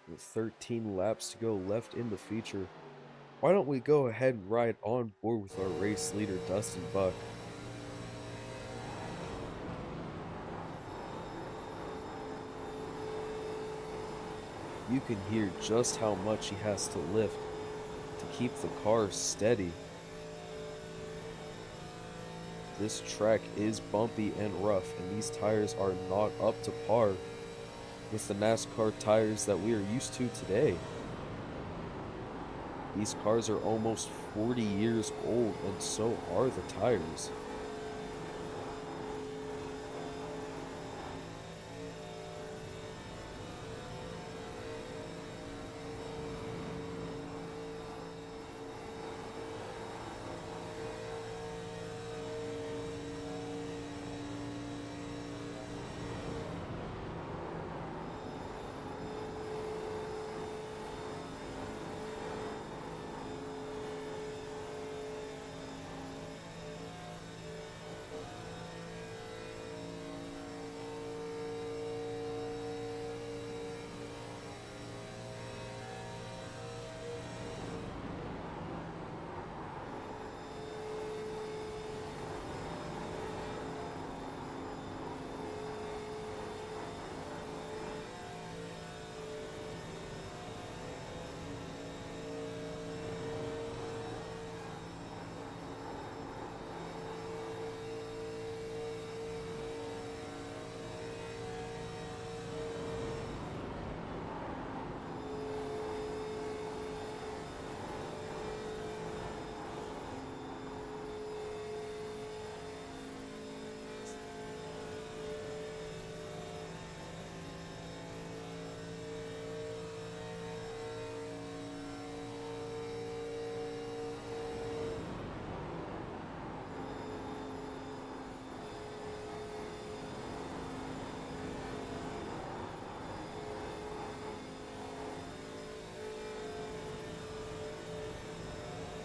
With 13 laps to go left in the feature, why don't we go ahead and ride on board with our race leader, Dustin Buck? You can hear just how much he has to lift to keep the car steady. This track is bumpy and rough, and these tires are not up to par with the NASCAR tires that we are used to today. These cars are almost 40 years old, and so are the tires.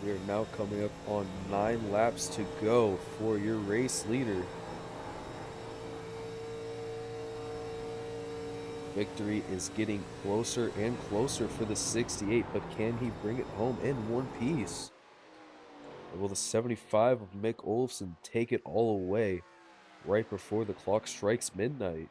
We are now coming up on 9 laps to go for your race leader. Victory is getting closer and closer for the 68, but can he bring it home in one piece? Or will the 75 of Mick Olofsson take it all away right before the clock strikes midnight?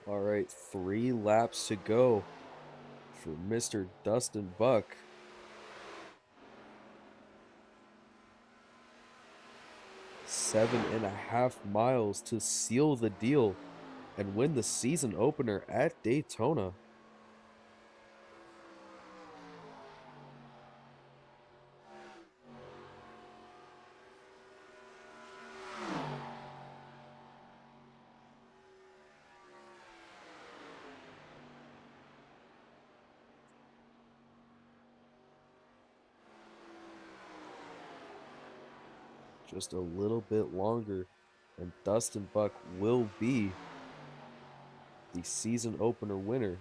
All right, 3 laps to go for Mr. Dustin Buck. 7.5 miles to seal the deal and win the season opener at Daytona. Just a little bit longer, and Dustin Buck will be the season opener winner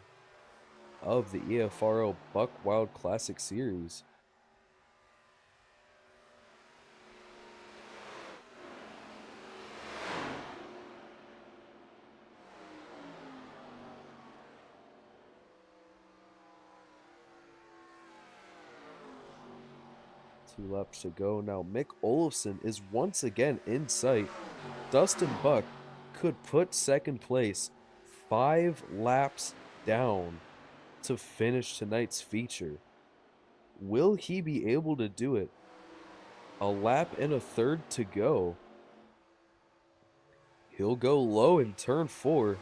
of the EFRL Buck Wild Classic Series. 2 laps to go. Now, Mick Olofsson is once again in sight. Dustin Buck could put second place 5 laps down to finish tonight's feature. Will he be able to do it? A lap and a third to go. He'll go low in turn 4.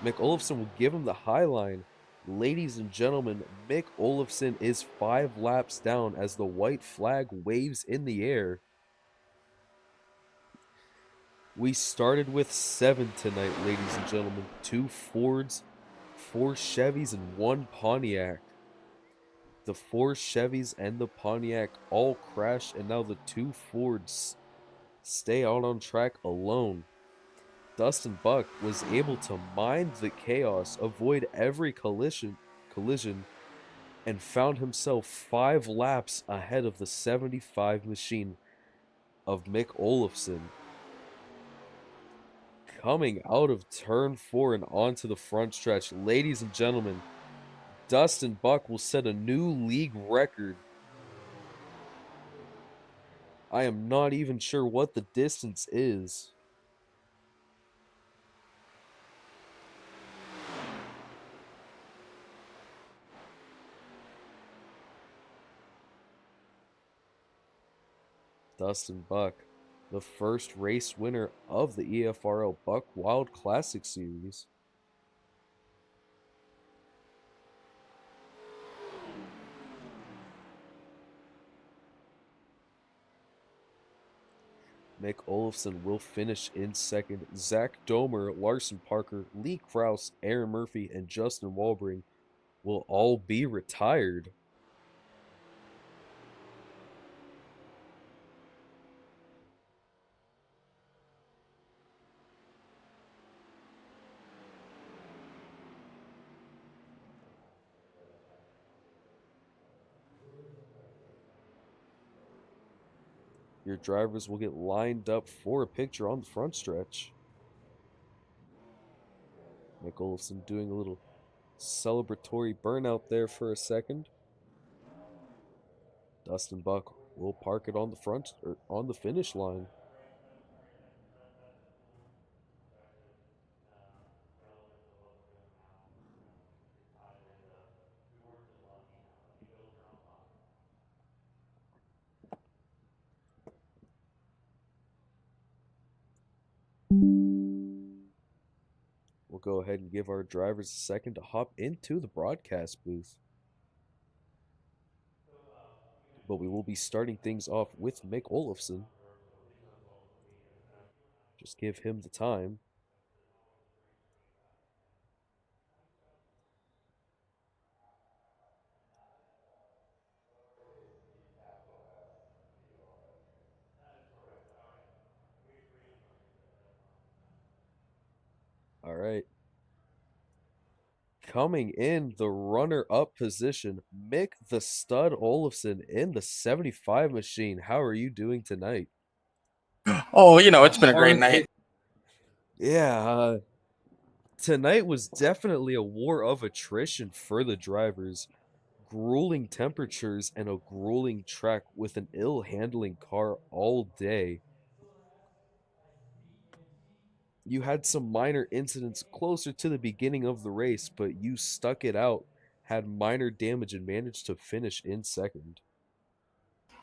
Mick Olofsson will give him the high line. Ladies and gentlemen, Mick Olofsson is 5 laps down as the white flag waves in the air. We started with 7 tonight, ladies and gentlemen. 2 Fords, 4 Chevys, and 1 Pontiac. The 4 Chevys and the Pontiac all crashed, and now the 2 Fords stay out on track alone. Dustin Buck was able to mind the chaos, avoid every collision, and found himself 5 laps ahead of the 75 machine of Mick Olofsson. Coming out of turn 4 and onto the front stretch, ladies and gentlemen, Dustin Buck will set a new league record. I am not even sure what the distance is. Dustin Buck, the first race winner of the EFRL Buck Wild Classic Series. Mick Olofsson will finish in second. Zach Domer, Larson Parker, Lee Kraus, Aaron Murphy, and Justin Walbring will all be retired. Your drivers will get lined up for a picture on the front stretch. Mick Olofsson doing a little celebratory burnout there for a second. Dustin Buck will park it on the front or on the finish line. We'll go ahead and give our drivers a second to hop into the broadcast booth. But we will be starting things off with Mick Olofsson. Just give him the time. All right. Coming in the runner-up position, Mick the Stud Olofsson in the 75 machine. How are you doing tonight? Oh, it's been a great night. Yeah, tonight was definitely a war of attrition for the drivers. Grueling temperatures and a grueling track with an ill handling car all day. You had some minor incidents closer to the beginning of the race, but you stuck it out, had minor damage, and managed to finish in second.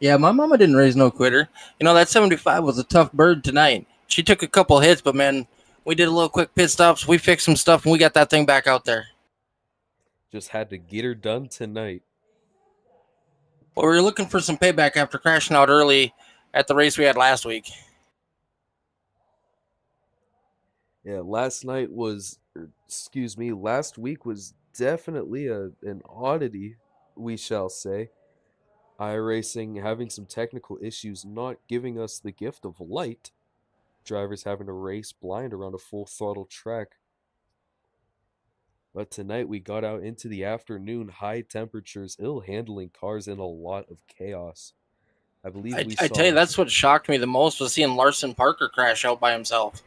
Yeah, my mama didn't raise no quitter. That 75 was a tough bird tonight. She took a couple hits, but man, we did a little quick pit stops. We fixed some stuff, and we got that thing back out there. Just had to get her done tonight. But we were looking for some payback after crashing out early at the race we had last week. Yeah, last week was definitely an oddity, we shall say. iRacing having some technical issues, not giving us the gift of light. Drivers having to race blind around a full throttle track. But tonight we got out into the afternoon, high temperatures, ill handling cars, and a lot of chaos. I believe we I tell you, saw that's what shocked me the most was seeing Larson Parker crash out by himself.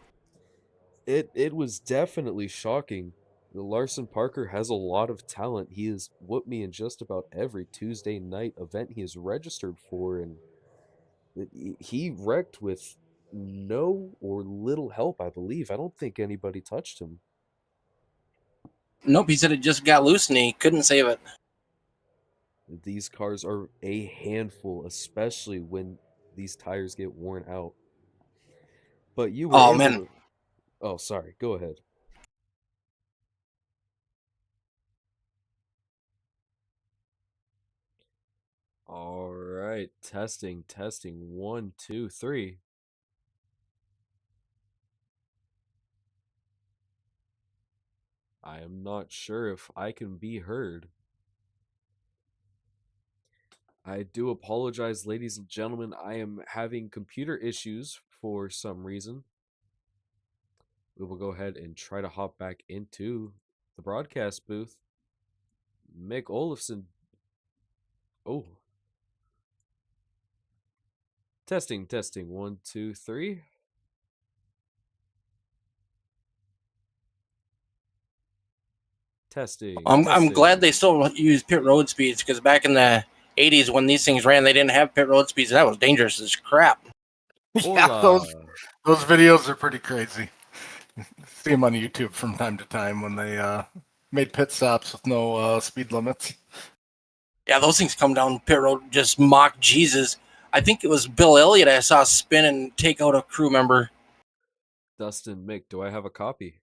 it was definitely shocking. The Larson Parker has a lot of talent. He has whooped me in just about every Tuesday night event he is registered for, and he wrecked with no or little help, I believe. I don't think anybody touched him. Nope, he said it just got loose and he couldn't save it. These cars are a handful, especially when these tires get worn out. But you were Oh able man, to. Oh, sorry. Go ahead. All right. Testing, testing. One, two, three. I am not sure if I can be heard. I do apologize, ladies and gentlemen. I am having computer issues for some reason. We will go ahead and try to hop back into the broadcast booth. Mick Olafson. Oh, testing, testing. One, two, three. Testing, I'm glad testing. they still use pit road speeds because back in the 80s when these things ran, they didn't have pit road speeds. That was dangerous as crap. Yeah, those Hola. those videos are pretty crazy. See them on YouTube from time to time when they made pit stops with no speed limits. Yeah, those things come down pit road just mock Jesus. I think it was Bill Elliott I saw spin and take out a crew member. Dustin, Mick, do I have a copy?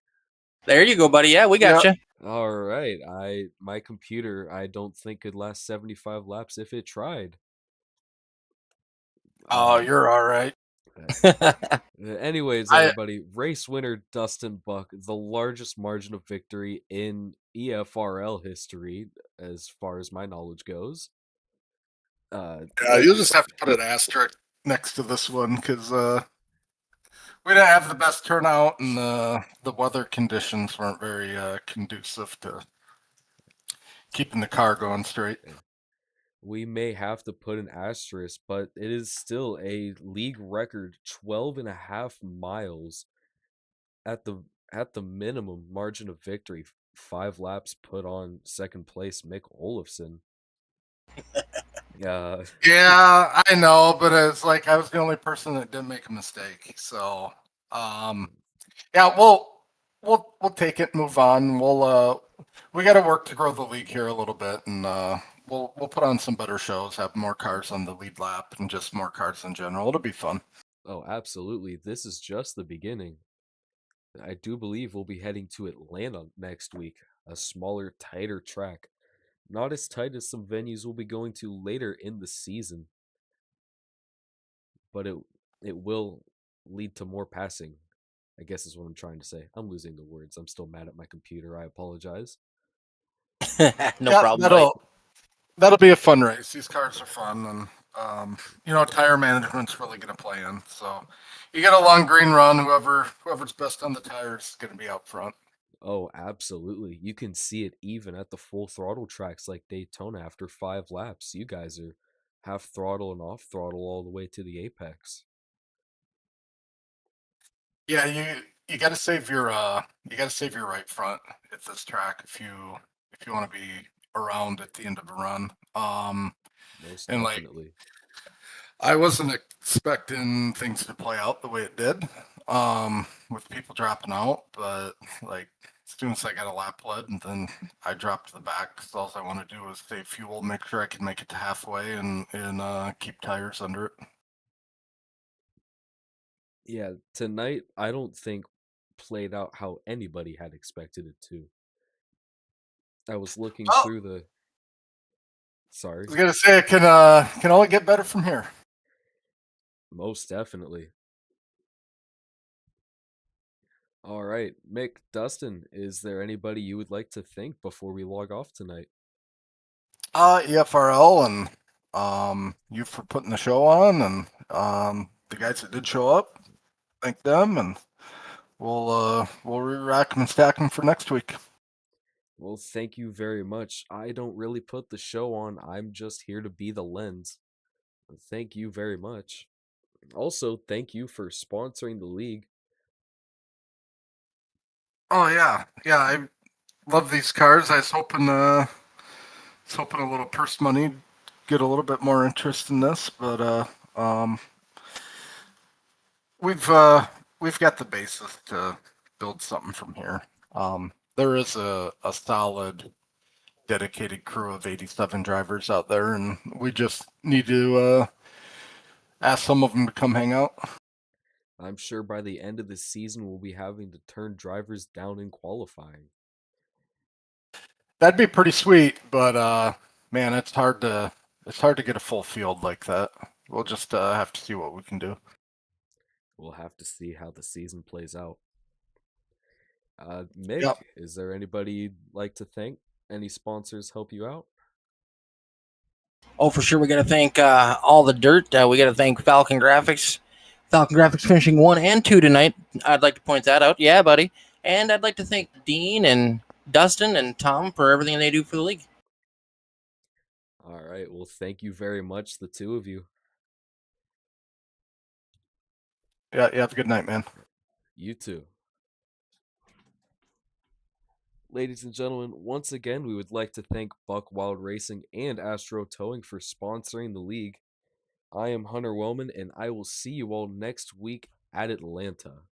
There you go, buddy. Yeah, we got Yep. you. All right. My computer I don't think could last 75 laps if it tried. Oh, Um you're all right. uh, Anyways, I everybody, race winner Dustin Buck, the largest margin of victory in EFRL history, as far as my knowledge goes. Like You'll just have to put an asterisk next to this one because we didn't have the best turnout and the weather conditions weren't very conducive to keeping the car going straight. we may have to put an asterisk, but it is still a league record 12 and a half miles at the minimum margin of victory. 5 laps put on second place Mick Olafson. Yeah. Yeah, I know, but it's like I was the only person that didn't make a mistake. So, um, yeah, we'll take it, move on. We got to work to grow the league here a little bit, and we'll put on some better shows, have more cars on the lead lap, and just more cars in general. It'll be fun. Oh, absolutely. This is just the beginning. I do believe we'll be heading to Atlanta next week, a smaller, tighter track. Not as tight as some venues we'll be going to later in the season, but it will lead to more passing. I guess is what I'm trying to say. I'm losing the words. I'm still mad at my computer. I apologize. No Yeah, problem, buddy. that'll be a fun race. These cars are fun, and tire management's really going to play in. So, you get a long green run. Whoever's best on the tires is going to be out front. Oh, absolutely. You can see it even at the full throttle tracks like Daytona after 5 laps. You guys are half throttle and off throttle all the way to the apex. Yeah, you got to save your right front at this track if you want to be around at the end of a run. Most And like definitely. I wasn't expecting things to play out the way it did. with people dropping out, but like as soon as I got a lap lead, and then I dropped to the back because all I want to do is save fuel, make sure I can make it to halfway, and keep tires under it. Yeah, tonight I don't think played out how anybody had expected it to. I was looking Oh, through the I sorry, was gonna say it can only get better from here. most definitely. All right, Mick, Dustin, is there anybody you would like to thank before we log off tonight? EFRL and you for putting the show on, and the guys that did show up, thank them, and we'll re-rack them and stack them for next week. Well, thank you very much. I don't really put the show on. I'm just here to be the lens. Thank you very much. Also, thank you for sponsoring the league. Oh yeah. I love these cars. I was hoping a little purse money get a little bit more interest in this, but um, we've uh, we've got the basis to build something from here. There is a solid dedicated crew of 87 drivers out there, and we just need to ask some of them to come hang out. I'm sure by the end of the season, we'll be having to turn drivers down in qualifying. That'd be pretty sweet, but man, it's hard to get a full field like that. We'll just have to see what we can do. We'll have to see how the season plays out. Mick, Yep. is there anybody you'd like to thank? Any sponsors help you out? Oh, for sure. We got to thank all the dirt. We got to thank Falcon Graphics. Falcon Graphics finishing 1 and 2 tonight. I'd like to point that out. Yeah, buddy. And I'd like to thank Dean and Dustin and Tom for everything they do for the league. All right. Well, thank you very much, the two of you. Yeah. Have a good night, man. You too. Ladies and gentlemen, once again, we would like to thank Buck Wild Racing and Astro Towing for sponsoring the league. I am Hunter Wellman, and I will see you all next week at Atlanta.